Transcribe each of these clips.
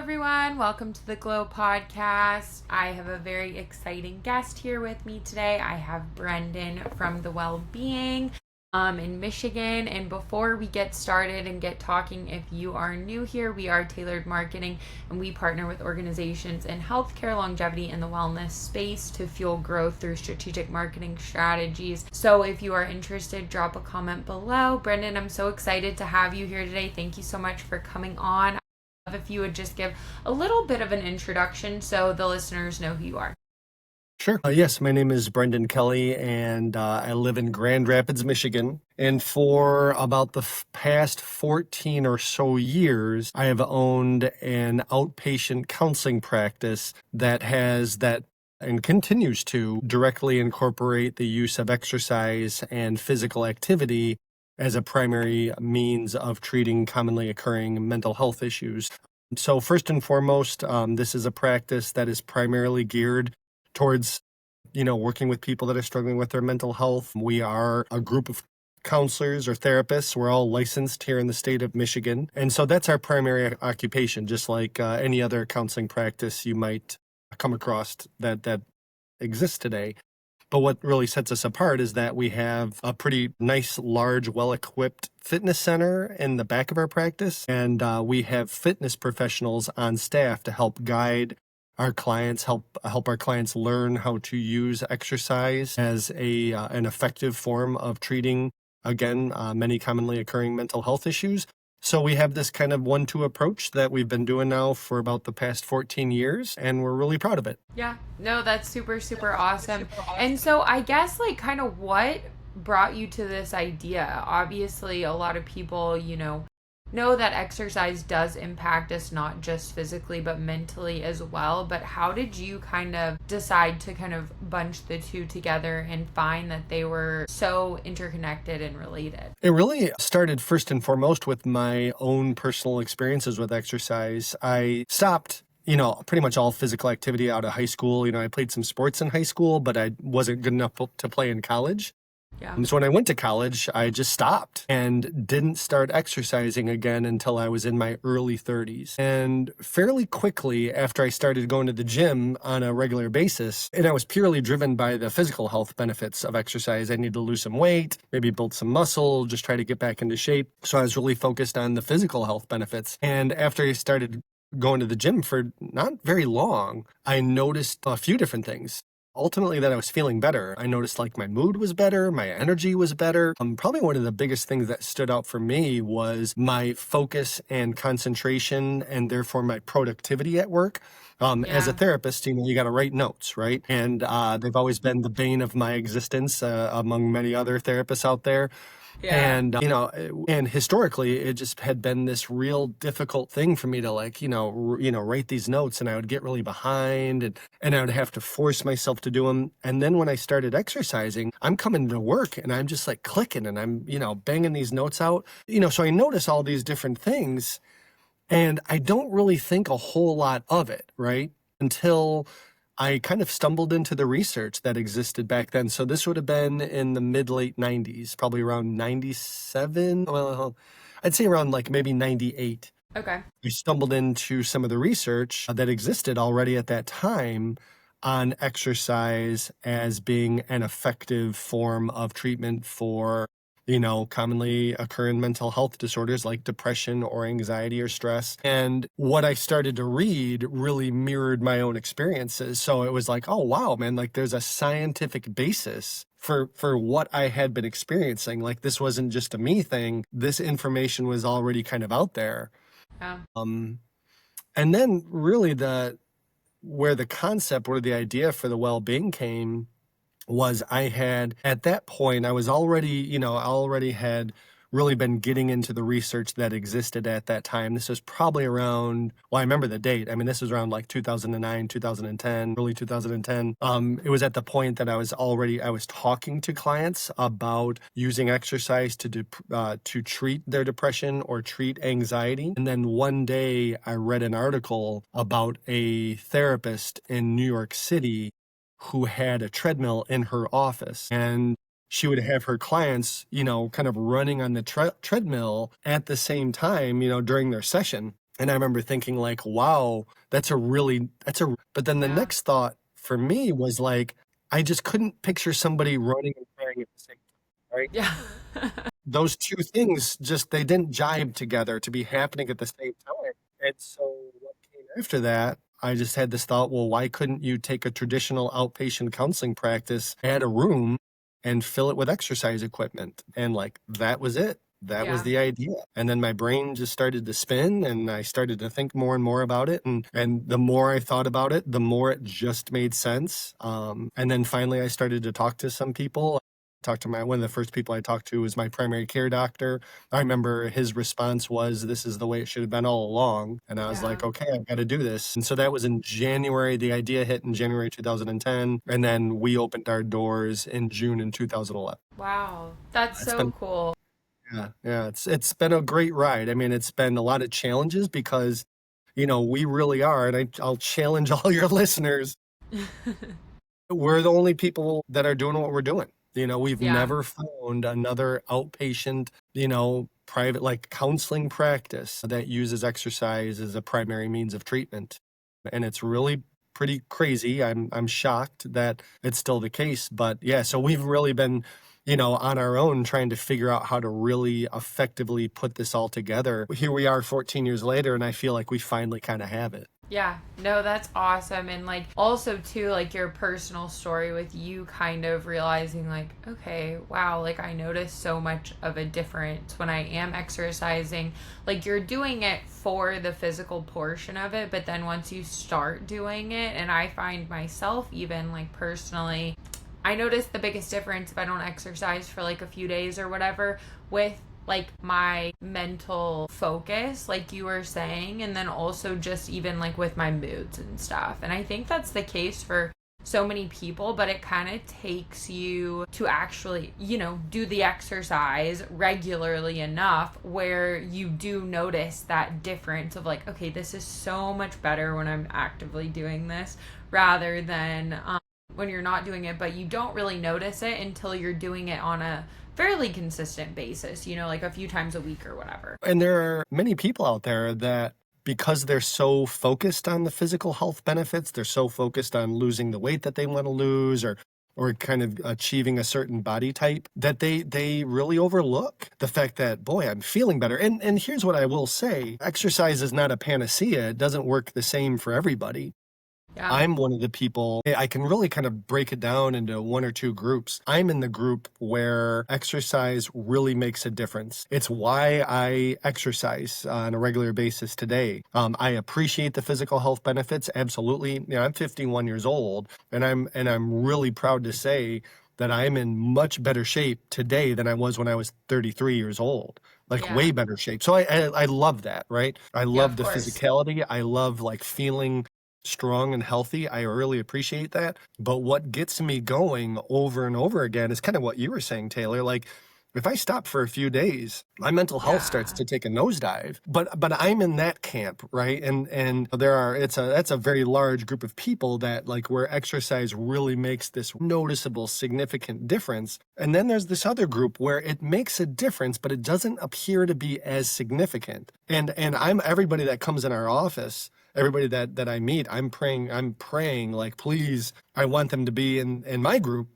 everyone. Welcome to the Glow Podcast. I have a very exciting guest here with me today. I have Brendan from the Wellbeing in Michigan. And before we get started and get talking, if you are new here, we are Tailored Marketing, and we partner with organizations in healthcare, longevity, and the wellness space to fuel growth through strategic marketing strategies. So if you are interested, drop a comment below. Brendan, I'm so excited to have you here today. Thank you so much for coming on. If you would just give a little bit of an introduction so the listeners know who you are. Sure. Yes, my name is Brendan Kelly, and I live in Grand Rapids, Michigan. And for about the past 14 or so years, I have owned an outpatient counseling practice that has that and continues to directly incorporate the use of exercise and physical activity as a primary means of treating commonly occurring mental health issues. So first and foremost, this is a practice that is primarily geared towards, working with people that are struggling with their mental health. We are a group of counselors or therapists. We're all licensed here in the state of Michigan. And so that's our primary occupation, just like any other counseling practice you might come across that exists today. But what really sets us apart is that we have a pretty nice, large, well-equipped fitness center in the back of our practice. And we have fitness professionals on staff to help guide our clients, help our clients learn how to use exercise as an effective form of treating, again, many commonly occurring mental health issues. So we have this kind of 1-2 approach that we've been doing now for about the past 14 years, and we're really proud of it. Yeah, no, that's super, super awesome. And so I guess kind of what brought you to this idea? Obviously, a lot of people, know that exercise does impact us not just physically but mentally as well. But how did you kind of decide to kind of bunch the two together and find that they were so interconnected and related? It really started first and foremost with my own personal experiences with exercise. I stopped pretty much all physical activity out of high school. I played some sports in high school, but I wasn't good enough to play in college. Yeah. So when I went to college, I just stopped and didn't start exercising again until I was in my early 30s. And fairly quickly after I started going to the gym on a regular basis, and I was purely driven by the physical health benefits of exercise. I needed to lose some weight, maybe build some muscle, just try to get back into shape. So I was really focused on the physical health benefits. And after I started going to the gym for not very long, I noticed a few different things. Ultimately, that I was feeling better. I noticed my mood was better, my energy was better. Probably one of the biggest things that stood out for me was my focus and concentration, and therefore my productivity at work. As a therapist, you got to write notes, right? And they've always been the bane of my existence among many other therapists out there. Yeah. And, and historically, it just had been this real difficult thing for me to write these notes, and I would get really behind and I would have to force myself to do them. And then when I started exercising, I'm coming to work and I'm just clicking and I'm, banging these notes out, so I notice all these different things and I don't really think a whole lot of it, right? Until I kind of stumbled into the research that existed back then. So this would have been in the mid-late 90s, probably around 97. Well, I'd say around maybe 98. Okay. I stumbled into some of the research that existed already at that time on exercise as being an effective form of treatment for commonly occurring mental health disorders like depression or anxiety or stress. And what I started to read really mirrored my own experiences. So it was oh, wow, man, there's a scientific basis for what I had been experiencing. This wasn't just a me thing. This information was already kind of out there. Yeah. And then really where the idea for the well-being came was at that point, I was already, I already had really been getting into the research that existed at that time. This was probably around, I remember the date. I mean, this was around 2009, 2010, early 2010. It was at the point that I was talking to clients about using exercise to treat their depression or treat anxiety. And then one day I read an article about a therapist in New York City who had a treadmill in her office, and she would have her clients, kind of running on the treadmill at the same time, during their session. And I remember thinking like, wow, but then the Yeah. next thought for me was like, I just couldn't picture somebody running and praying at the same time, right? Yeah. Those two things just, they didn't jibe together to be happening at the same time. And so what came after that, I just had this thought, well, why couldn't you take a traditional outpatient counseling practice, add a room, and fill it with exercise equipment? And like, that was it. That was Yeah. the idea. And then my brain just started to spin and I started to think more and more about it. And the more I thought about it, the more it just made sense. And then finally I started to talk to some people. Talked to one of the first people I talked to was my primary care doctor. I remember his response was, "This is the way it should have been all along." And I was Yeah. like, "Okay, I've got to do this." And so that was in January. The idea hit in January 2010, and then we opened our doors in June in 2011. Wow. That's It's so been cool. yeah, it's been a great ride. I mean, it's been a lot of challenges because, we really are, and I'll challenge all your listeners. We're the only people that are doing what we're doing. We've Yeah. never found another outpatient, private like counseling practice that uses exercise as a primary means of treatment. And it's really pretty crazy. I'm shocked that it's still the case. But yeah, so we've really been, on our own trying to figure out how to really effectively put this all together. Here we are 14 years later, and I feel like we finally kind of have it. Yeah, no, that's awesome. And like also too, like your personal story with you kind of realizing like, okay, wow, like I notice so much of a difference when I am exercising. Like you're doing it for the physical portion of it, but then once you start doing it, and I find myself even like personally, I notice the biggest difference if I don't exercise for like a few days or whatever with like my mental focus, like you were saying, and then also just even like with my moods and stuff. And I think that's the case for so many people, but it kind of takes you to actually, do the exercise regularly enough where you do notice that difference of like, okay, this is so much better when I'm actively doing this rather than when you're not doing it, but you don't really notice it until you're doing it on a fairly consistent basis, like a few times a week or whatever. And there are many people out there that, because they're so focused on the physical health benefits, they're so focused on losing the weight that they want to lose, or kind of achieving a certain body type, that they really overlook the fact that, boy, I'm feeling better. And here's what I will say. Exercise is not a panacea. It doesn't work the same for everybody. Yeah. I'm one of the people, I can really kind of break it down into one or two groups. I'm in the group where exercise really makes a difference. It's why I exercise on a regular basis today. I appreciate the physical health benefits. Absolutely. I'm 51 years old, and I'm really proud to say that I'm in much better shape today than I was when I was 33 years old. Like Yeah. way better shape. So I love that, right? I Yeah, love of the course. physicality. I love like feeling strong and healthy. I really appreciate that. But what gets me going over and over again is kind of what you were saying, Taylor. Like, if I stop for a few days, my mental health starts Yeah. to take a nosedive. But I'm in that camp, right? And that's a very large group of people that like where exercise really makes this noticeable, significant difference. And then there's this other group where it makes a difference, but it doesn't appear to be as significant. And I'm everybody that comes in our office, everybody that I meet, I'm praying like, please, I want them to be in my group,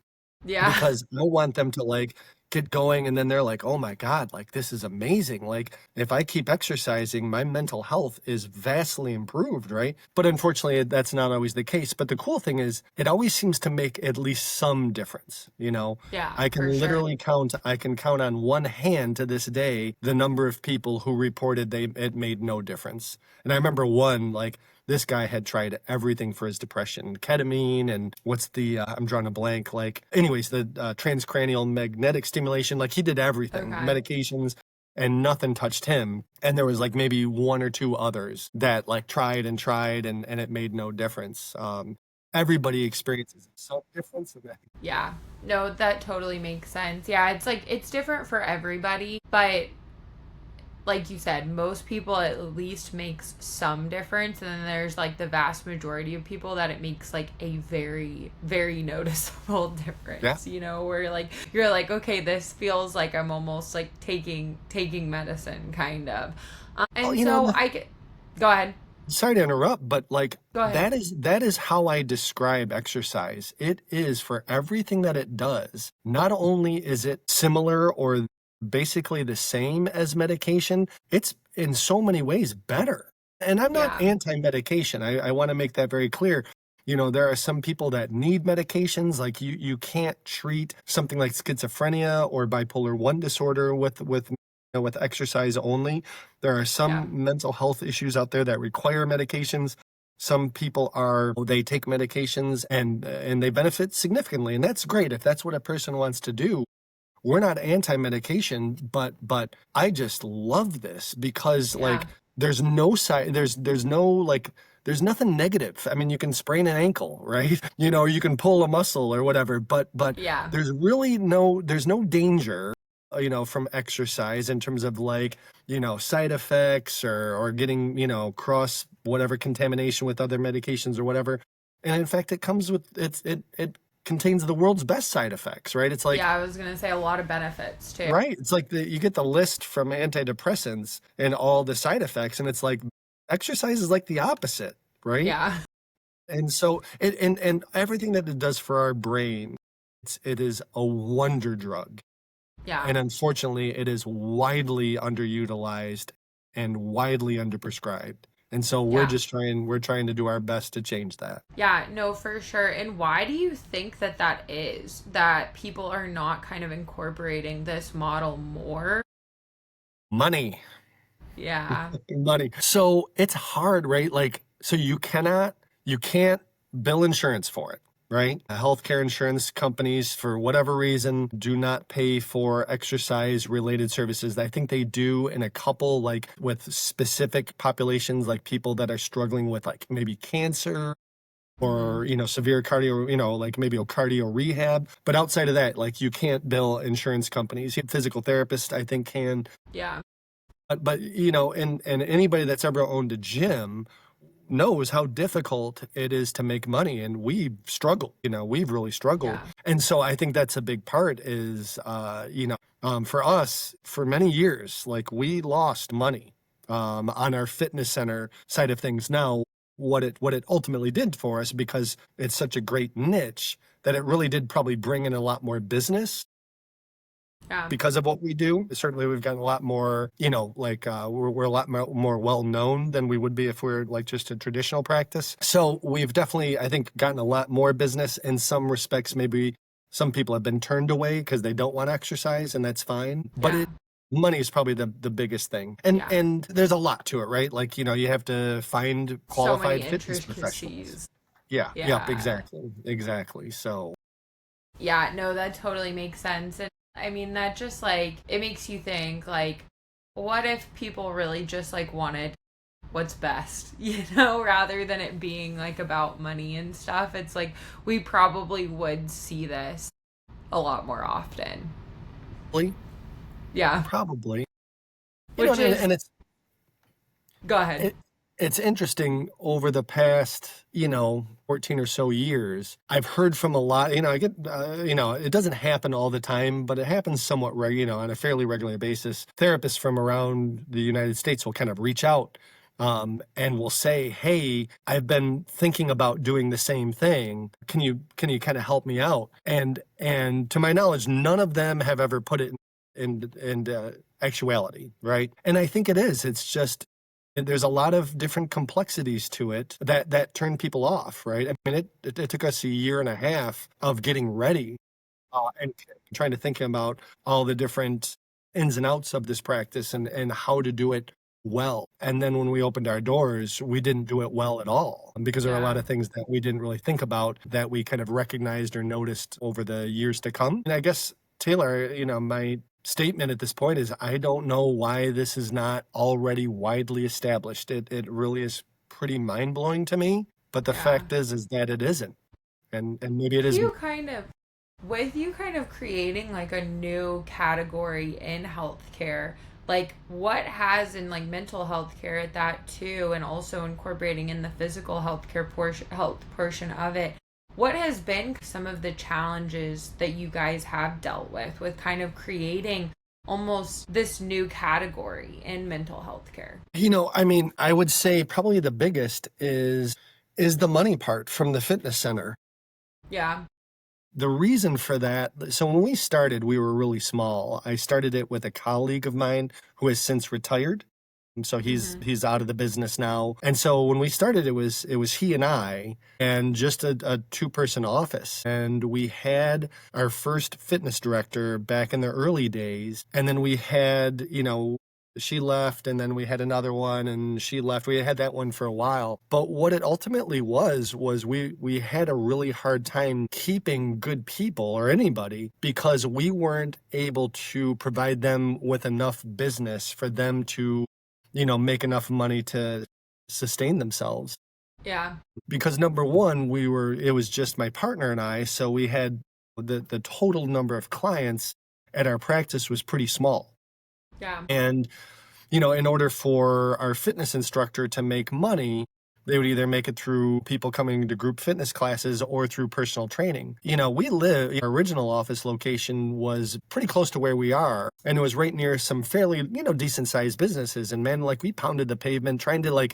Yeah. because I want them to like get going, and then they're like, "Oh my God, like this is amazing. Like if I keep exercising, my mental health is vastly improved, right?" But unfortunately, that's not always the case. But the cool thing is it always seems to make at least some difference, Yeah, I for can sure. literally I can count on one hand to this day the number of people who reported it made no difference. And I remember one, like, this guy had tried everything for his depression, ketamine, and what's I'm drawing a blank. Like, anyways, the transcranial magnetic stimulation, like, he did everything, Okay. medications, and nothing touched him. And there was like maybe one or two others that like tried and tried, and it made no difference. Everybody experiences some difference in that. Yeah. No, that totally makes sense. Yeah, it's like it's different for everybody, but like you said, most people at least makes some difference, and then there's like the vast majority of people that it makes like a very, very noticeable Yeah. difference, where like you're like, okay, this feels like I'm almost like taking medicine kind of. Oh, And so I get Go ahead. Sorry to interrupt, but like Go ahead. that is how I describe exercise. It is for everything that it does. Not only is it similar or basically the same as medication, it's in so many ways better. And I'm not Yeah. anti-medication. I want to make that very clear. There are some people that need medications. Like you can't treat something like schizophrenia or bipolar 1 disorder with exercise only. There are Yeah. some mental health issues out there that require medications. Some people they take medications and they benefit significantly, and that's great if that's what a person wants to do. We're not anti-medication, but I just love this because Yeah. like there's no side there's no like there's nothing negative. I mean, you can sprain an ankle, right? You can pull a muscle or whatever, but Yeah. there's no danger, from exercise in terms of like, side effects or getting, cross whatever contamination with other medications or whatever. And in fact, it comes with it contains the world's best side effects, right? It's like, Yeah, I was gonna say a lot of benefits too. right. It's like you get the list from antidepressants and all the side effects, and it's like exercise is like the opposite, right? Yeah. And so and everything that it does for our brain, it is a wonder drug. Yeah. And unfortunately, it is widely underutilized and widely underprescribed. And so Yeah. we're trying to do our best to change that. Yeah, no, for sure. And why do you think that that is, that people are not kind of incorporating this model more? Money. Yeah. Money. So it's hard, right? Like, so you can't bill insurance for it, right? Healthcare insurance companies, for whatever reason, do not pay for exercise related services. I think they do in a couple, like with specific populations, like people that are struggling with like maybe cancer Hmm. or, severe cardio, like maybe a cardio rehab. But outside of that, like you can't bill insurance companies. Physical therapists, I think, can. Yeah. But and anybody that's ever owned a gym knows how difficult it is to make money, and we've struggled. We've really struggled, Yeah. and so I think that's a big part. Is for us, for many years, like we lost money on our fitness center side of things. Now, what it ultimately did for us, because it's such a great niche, that it really did probably bring in a lot more business Yeah. because of what we do. Certainly, we've gotten a lot more, like we're a lot more well known than we would be if we are like just a traditional practice. So we've definitely, I think, gotten a lot more business. In some respects, maybe some people have been turned away because they don't want to exercise, and that's fine. But Yeah. money is probably the biggest thing, and Yeah. and there's a lot to it, right? Like you have to find So many qualified fitness professionals. intricacies. Yeah, yep, Yeah. exactly. So Yeah, no, that totally makes sense. And I mean, that just like, it makes you think, like, what if people really just like wanted what's best, rather than it being like about money and stuff? It's like we probably would see this a lot more often. probably, Yeah. probably, Which is, and it's go ahead. It, it's interesting over the past, 14 or so years. I've heard from a lot, I get, it doesn't happen all the time, but it happens somewhat, on a fairly regular basis. Therapists from around the United States will kind of reach out and will say, "Hey, I've been thinking about doing the same thing. Can you kind of help me out?" And to my knowledge, none of them have ever put it in actuality, right? And I think it is. It's just there's a lot of different complexities to it that turn people off, right? I mean, it took us a year and a half of getting ready and trying to think about all the different ins and outs of this practice and how to do it well. And then when we opened our doors, we didn't do it well at all because there are a lot Yeah. of things that we didn't really think about that we kind of recognized or noticed over the years to come. And I guess, Taylor, my statement at this point is I don't know why this is not already widely established. It really is pretty mind blowing to me. But the Yeah. fact is that it isn't. And maybe it With is. you kind of with you kind of creating like a new category in healthcare, like what has in like mental health care at that too, and also incorporating in the physical health portion of it, what has been some of the challenges that you guys have dealt with kind of creating almost this new category in mental health care? I mean, I would say probably the biggest is the money part from the fitness center. Yeah. The reason for that, so when we started, we were really small. I started it with a colleague of mine who has since retired. And so he's Mm-hmm. he's out of the business now. And so when we started, it was he and I and just a two-person office. And we had our first fitness director back in the early days. And then we had, she left, and then we had another one, and she left. We had that one for a while. But what it ultimately was we had a really hard time keeping good people or anybody because we weren't able to provide them with enough business for them to make enough money to sustain themselves. Yeah. Because number one, it was just my partner and I, so we had the total number of clients at our practice was pretty small. Yeah. And, in order for our fitness instructor to make money, they would either make it through people coming to group fitness classes or through personal training. Our original office location was pretty close to where we are, and it was right near some fairly, decent sized businesses. And man, like we pounded the pavement trying to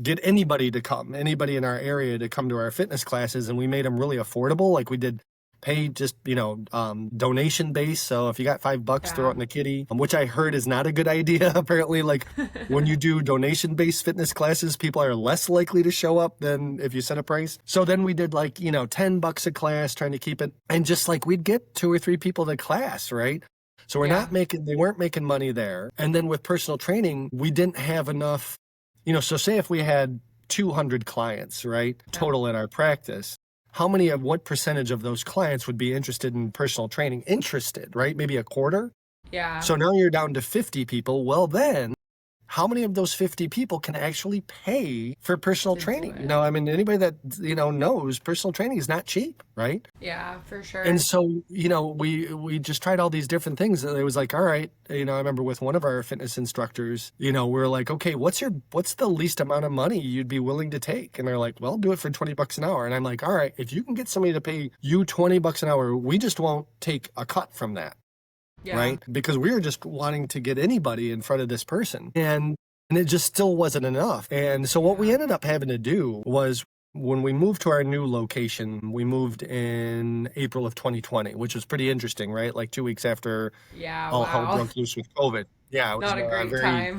get anybody in our area to come to our fitness classes. And we made them really affordable. Like we did pay just, donation based. So if you got $5, throw it Yeah. in the kitty, which I heard is not a good idea. Apparently, like when you do donation based fitness classes, people are less likely to show up than if you set a price. So then we did $10 a class, trying to keep it. And just like we'd get 2 or 3 people to class, right? So Yeah. they weren't making money there. And then with personal training, we didn't have enough, so say if we had 200 clients, right, Yeah. total in our practice, what percentage of those clients would be interested in personal training? Interested, right? Maybe a quarter. Yeah. So now you're down to 50 people. Well, then how many of those 50 people can actually pay for personal To do training? it. I mean, anybody that, knows personal training is not cheap, right? Yeah, for sure. And so, we just tried all these different things. And it was like, all right, I remember with one of our fitness instructors, we're like, okay, what's the least amount of money you'd be willing to take? And they're like, well, do it for $20 an hour. And I'm like, all right, if you can get somebody to pay you $20 an hour, we just won't take a cut from that. Yeah. Right? Because we were just wanting to get anybody in front of this person. And it just still wasn't enough. And so what we ended up having to do was when we moved to our new location, we moved in April of 2020, which was pretty interesting, right? Like 2 weeks after Yeah. all hell Wow. broke loose with COVID. Yeah, it was Not a great time.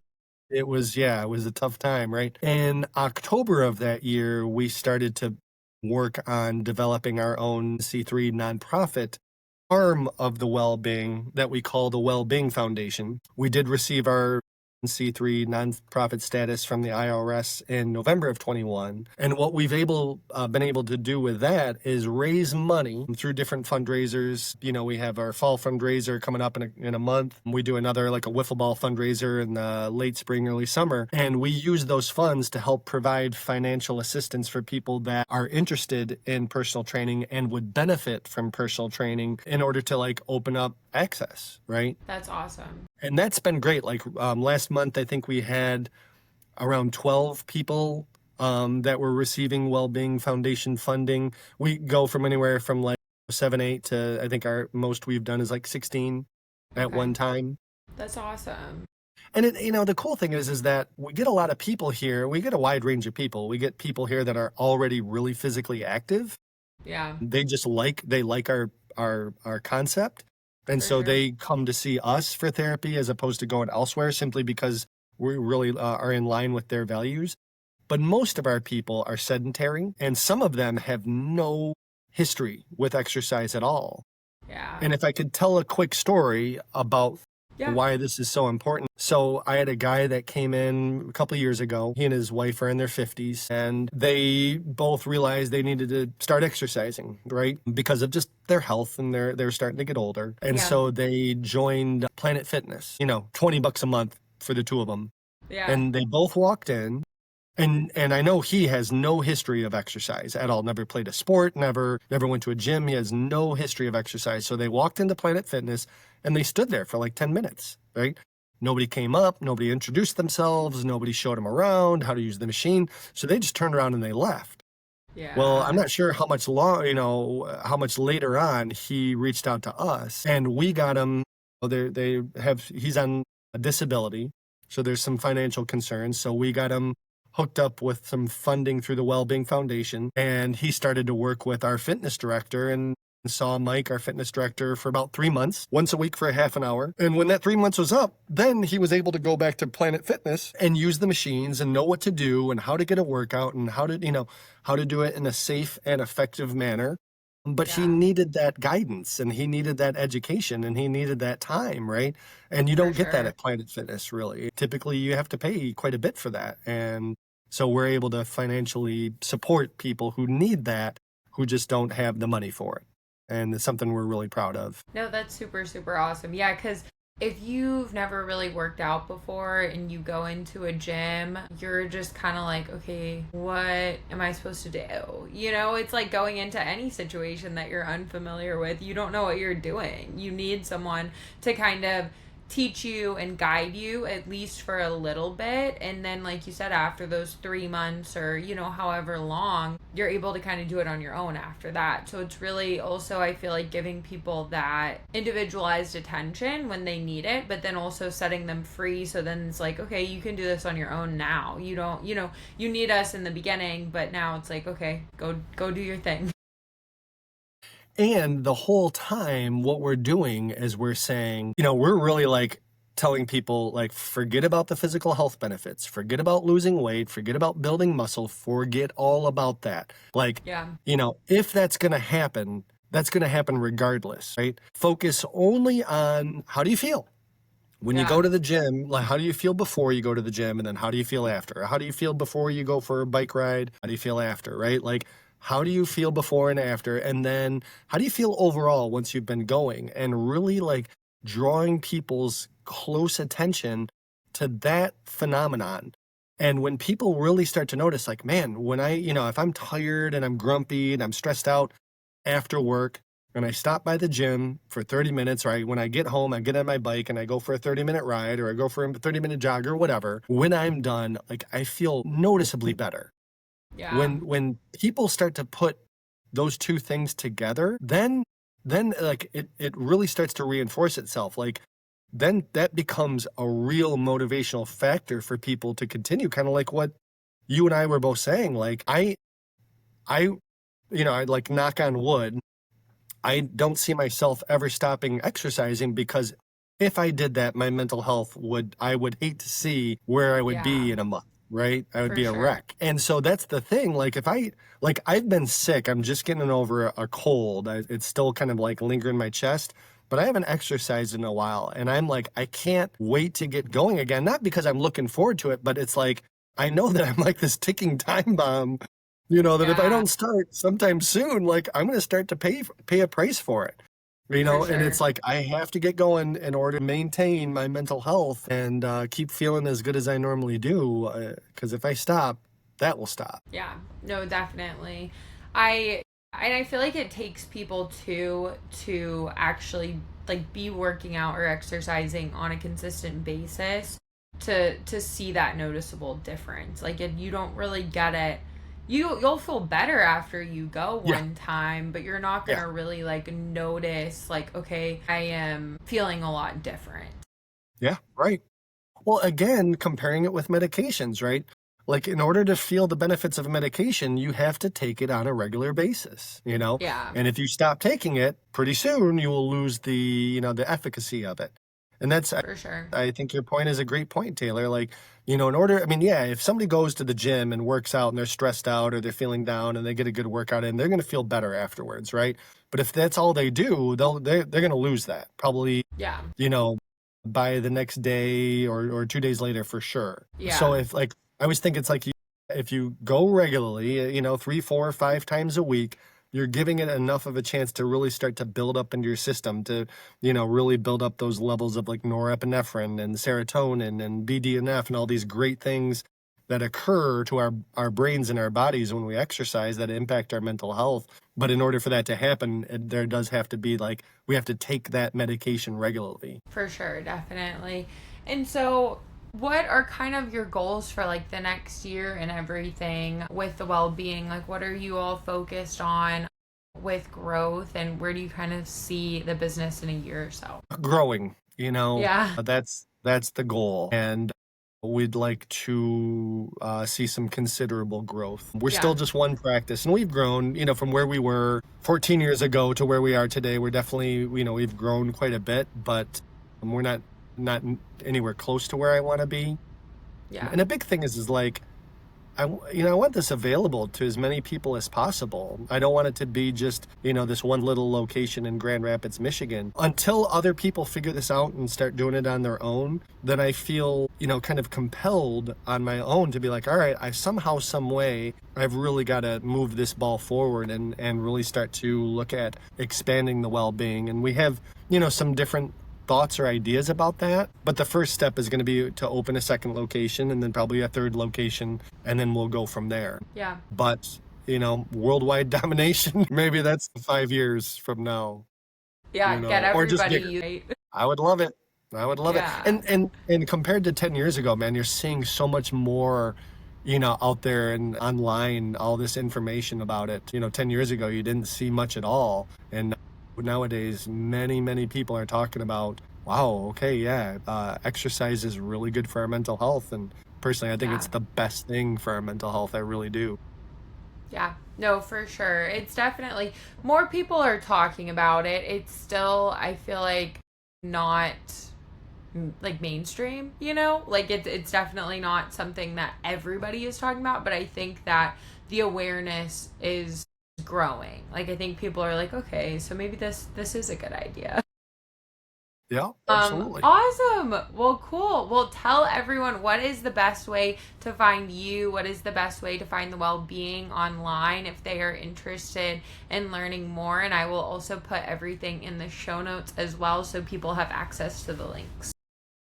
it was a tough time, right? In October of that year, we started to work on developing our own C3 nonprofit arm of the well-being that we call the Wellbeing Foundation. We did receive our C3 nonprofit status from the IRS in November of 21. And what we've been able to do with that is raise money through different fundraisers. We have our fall fundraiser coming up in a month. We do another like a wiffle ball fundraiser in the late spring, early summer. And we use those funds to help provide financial assistance for people that are interested in personal training and would benefit from personal training in order to open up access, right? That's awesome. And that's been great. Last month, I think we had around 12 people that were receiving Wellbeing Foundation funding. We go from anywhere from 7, 8 to I think our most we've done is 16 at one time. That's awesome. And the cool thing is that we get a lot of people here. We get a wide range of people. We get people here that are already really physically active. Yeah. They just like our concept. And For so sure. they come to see us for therapy as opposed to going elsewhere simply because we really are in line with their values. But most of our people are sedentary, and some of them have no history with exercise at all. Yeah. And if I could tell a quick story about Yeah. why this is so important. So I had a guy that came in a couple of years ago. He and his wife are in their 50s, and they both realized they needed to start exercising, right? Because of just their health, and they're starting to get older. And Yeah. so they joined Planet Fitness, $20 a month for the two of them. Yeah. And they both walked in. And I know he has no history of exercise at all. Never played a sport, never went to a gym. He has no history of exercise. So they walked into Planet Fitness and they stood there for 10 minutes, right? Nobody came up, nobody introduced themselves, nobody showed them around how to use the machine. So they just turned around and they left. Yeah. Well, I'm not sure how much later on he reached out to us, and we got him He's on a disability, so there's some financial concerns. So we got him hooked up with some funding through the Wellbeing Foundation, and he started to work with our fitness director and saw Mike, our fitness director, for about 3 months, once a week for a half an hour. And when that 3 months was up, then he was able to go back to Planet Fitness and use the machines and know what to do and how to get a workout and how to do it in a safe and effective manner. But he Yeah, needed that guidance and he needed that education and he needed that time, right? And you for don't get that sure. at Planet Fitness, really. Typically, you have to pay quite a bit for that. And so we're able to financially support people who need that, who just don't have the money for it. And it's something we're really proud of. No, that's super, super awesome. Yeah, because if you've never really worked out before and you go into a gym, you're just kind of like, okay, what am I supposed to do? It's like going into any situation that you're unfamiliar with. You don't know what you're doing. You need someone to kind of teach you and guide you at least for a little bit, and then like you said, after those 3 months or however long, you're able to kind of do it on your own after that. So it's really also, I feel like, giving people that individualized attention when they need it, but then also setting them free, so then it's like, okay, you can do this on your own now. You don't, you need us in the beginning, but now it's like, okay, go do your thing. And the whole time, what we're doing is we're saying, we're really like telling people, like, forget about the physical health benefits, forget about losing weight, forget about building muscle, forget all about that. Like, Yeah, if that's going to happen, that's going to happen regardless, right? Focus only on how do you feel? When you go yeah, to the gym, like how do you feel before you go to the gym and then how do you feel after? How do you feel before you go for a bike ride? How do you feel after, right? Like how do you feel before and after? And then how do you feel overall once you've been going? And really like drawing people's close attention to that phenomenon. And when people really start to notice, like, man, when if I'm tired and I'm grumpy and I'm stressed out after work, and I stop by the gym for 30 minutes, right? When I get home, I get on my bike and I go for a 30-minute ride or I go for a 30-minute jog or whatever. When I'm done, like I feel noticeably better. yeah, When people start to put those two things together, then like it really starts to reinforce itself. Like then that becomes a real motivational factor for people to continue, kind of like what you and I were both saying. Like I I'd like knock on wood, I don't see myself ever stopping exercising because if I did that, my mental health I would hate to see where I would yeah, be in a month, right? I would for be a sure. wreck. And so that's the thing. Like I've been sick, I'm just getting over a cold. It's still kind of like lingering in my chest, but I haven't exercised in a while. And I'm like, I can't wait to get going again. Not because I'm looking forward to it, but it's like, I know that I'm like this ticking time bomb, that if I Yeah, don't start sometime soon, like I'm going to start to pay a price for it. for And it's sure. like I have to get going in order to maintain my mental health and keep feeling as good as I normally do. Because if I stop, that will stop. Yeah, no, definitely. I I feel like it takes people to actually like be working out or exercising on a consistent basis to see that noticeable difference. Like you don't really get it. You'll feel better after you go Yeah, one time, but you're not yeah, gonna really like notice like, okay, I am feeling a lot different. yeah, right. Well, again, comparing it with medications, right? Like in order to feel the benefits of a medication, you have to take it on a regular basis. Yeah, And if you stop taking it, pretty soon you will lose the efficacy of it. And for sure. I think your point is a great point, Taylor. Like, in order, I mean, yeah, if somebody goes to the gym and works out and they're stressed out or they're feeling down and they get a good workout in, they're going to feel better afterwards, right? But if that's all they do, they're going to lose that probably, Yeah. you know, by the next day or 2 days later for sure. So Yeah. if like, I always think it's like if you go regularly, 3, 4, 5 times a week, you're giving it enough of a chance to really start to build up into your system to, really build up those levels of like norepinephrine and serotonin and BDNF and all these great things that occur to our brains and our bodies when we exercise that impact our mental health. But in order for that to happen, there does have to be like, we have to take that medication regularly. For sure, definitely. And so, what are kind of your goals for like the next year and everything with the well being? Like, what are you all focused on with growth, and where do you kind of see the business in a year or so? Growing. Yeah. That's the goal. And we'd like to see some considerable growth. We're still Yeah. just one practice, and we've grown, from where we were 14 years ago to where we are today. We're definitely, we've grown quite a bit, but we're not anywhere close to where I want to be. Yeah. And a big thing is like, I want this available to as many people as possible. I don't want it to be just, this one little location in Grand Rapids, Michigan. Until other people figure this out and start doing it on their own, then I feel, kind of compelled on my own to be like, all right, I somehow, some way, I've really got to move this ball forward and really start to look at expanding the well-being. And we have, some different thoughts or ideas about that. But the first step is going to be to open a second location and then probably a third location, and then we'll go from there. Yeah. But, worldwide domination, maybe that's 5 years from now, Yeah. Get or just everybody bigger. right. I would love it. I would love it. Yeah. And compared to 10 years ago, man, you're seeing so much more, out there and online, all this information about it. 10 years ago, you didn't see much at all. And nowadays, many people are talking about, wow, okay, yeah, exercise is really good for our mental health. And personally, I think Yeah. it's the best thing for our mental health. I really do. Yeah, no, for sure. It's definitely more people are talking about it. It's still, I feel like, not like mainstream, Like it's definitely not something that everybody is talking about, but I think that the awareness is growing. Like I think people are like, okay, so maybe this is a good idea. Yeah, absolutely. Awesome. Well, cool. Well, tell everyone what is the best way to find you? What is the best way to find the well-being online if they are interested in learning more? And I will also put everything in the show notes as well so people have access to the links.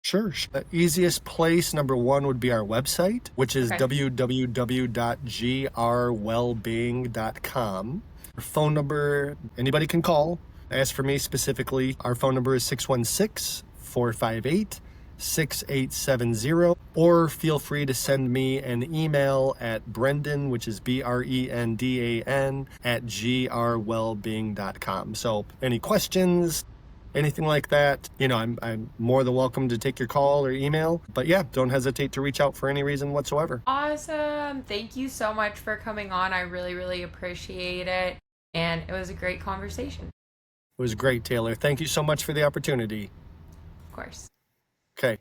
Sure. The easiest place, number one, would be our website, which is Okay. www.grwellbeing.com. Our phone number, anybody can call. As for me specifically, our phone number is 616-458-6870. Or feel free to send me an email at Brendan, which is BRENDAN, at grwellbeing.com. So any questions, anything like that, I'm more than welcome to take your call or email. But yeah, don't hesitate to reach out for any reason whatsoever. Awesome. Thank you so much for coming on. I really, really appreciate it. And it was a great conversation. It was great, Taylor. Thank you so much for the opportunity. Of course. Okay.